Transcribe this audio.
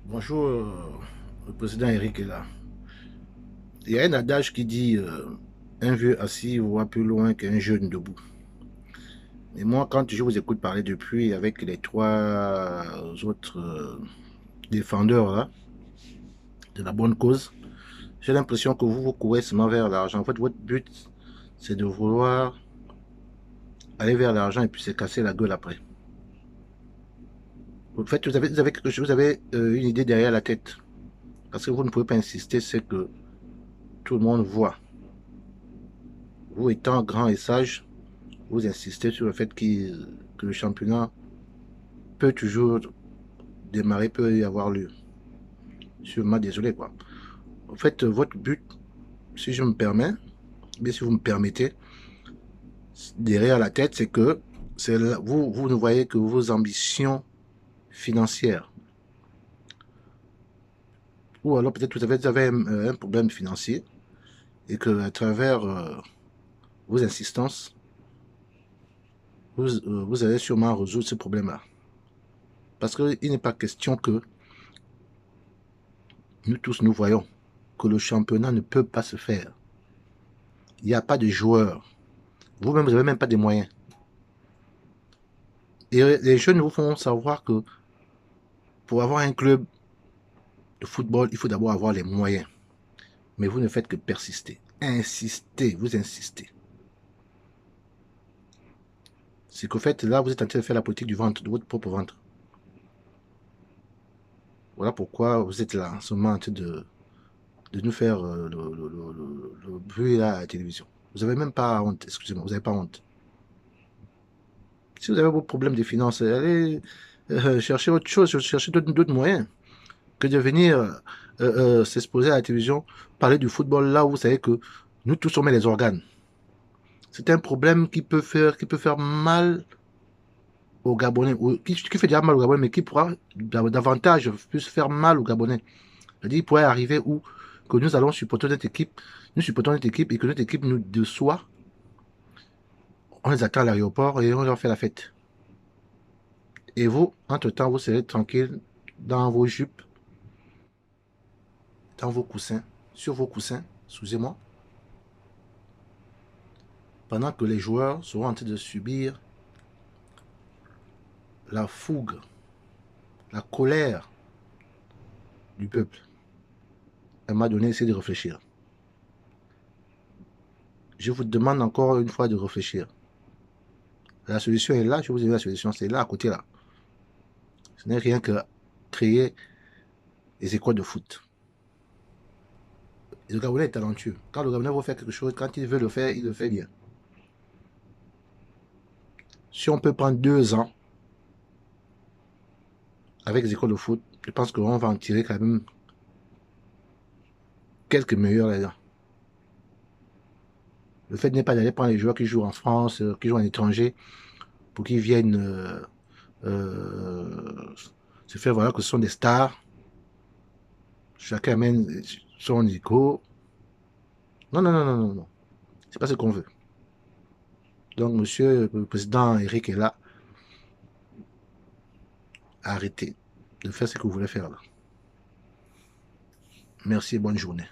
Bonjour, le président Eric est là. Il y a un adage qui dit un vieux assis voit plus loin qu'un jeune debout. Et moi, quand je vous écoute parler depuis avec les trois autres défendeurs là, de la bonne cause, j'ai l'impression que vous courez seulement vers l'argent. En fait, votre but, c'est de vouloir aller vers l'argent et puis se casser la gueule après. En fait, vous avez quelque chose, vous avez une idée derrière la tête. Parce que vous ne pouvez pas insister, c'est que tout le monde voit. Vous étant grand et sage, vous insistez sur le fait que le championnat peut toujours démarrer, peut y avoir lieu. Sûrement désolé quoi. En fait, votre but, si je me permets, mais si vous me permettez, derrière la tête, c'est que vous ne voyez que vos ambitions financières. Ou alors peut-être vous avez un problème financier et que à travers vos insistances, vous allez sûrement résoudre ce problème-là. Parce qu'il n'est pas question que nous tous nous voyons que le championnat ne peut pas se faire. Il n'y a pas de joueurs. Vous-même, vous n'avez même pas de moyens. Et les jeunes vous font savoir que pour avoir un club de football, il faut d'abord avoir les moyens. Mais vous ne faites que persister. Insistez, vous insistez. C'est qu'au fait, là, vous êtes en train de faire la politique du ventre, de votre propre ventre. Voilà pourquoi vous êtes là en ce moment en train de nous faire le bruit là à la télévision. Vous n'avez même pas honte, excusez-moi, vous n'avez pas honte. Si vous avez vos problèmes de finances, allez chercher autre chose, chercher d'autres moyens que de venir s'exposer à la télévision, parler du football là où vous savez que nous tous on met les organes. C'est un problème qui peut faire mal aux Gabonais, qui fait déjà mal aux Gabonais, mais qui pourra davantage plus faire mal aux Gabonais. C'est-à-dire, il pourrait arriver où que nous allons supporter notre équipe, nous supportons notre équipe et que notre équipe nous déçoit. On les attend à l'aéroport et on leur fait la fête. Et vous, entre-temps, vous serez tranquille dans vos jupes, dans vos coussins, sur vos coussins, excusez-moi, pendant que les joueurs seront en train de subir la fougue, la colère du peuple. Elle m'a donné essayé de réfléchir. Je vous demande encore une fois de réfléchir. La solution est là, je vous ai dit la solution, c'est là, à côté là. Ce n'est rien que créer des écoles de foot. Le Gabonais est talentueux. Quand le Gabonais veut faire quelque chose, quand il veut le faire, il le fait bien. Si on peut prendre 2 ans avec les écoles de foot, je pense qu'on va en tirer quand même quelques meilleurs là-dedans. Le fait n'est pas d'aller prendre les joueurs qui jouent en France, qui jouent en étranger, pour qu'ils viennent se faire voir que ce sont des stars. Chacun amène son écho. Non, non, non, non, non, non. C'est pas ce qu'on veut. Donc, monsieur le président Eric est là. Arrêtez de faire ce que vous voulez faire là. Merci et bonne journée.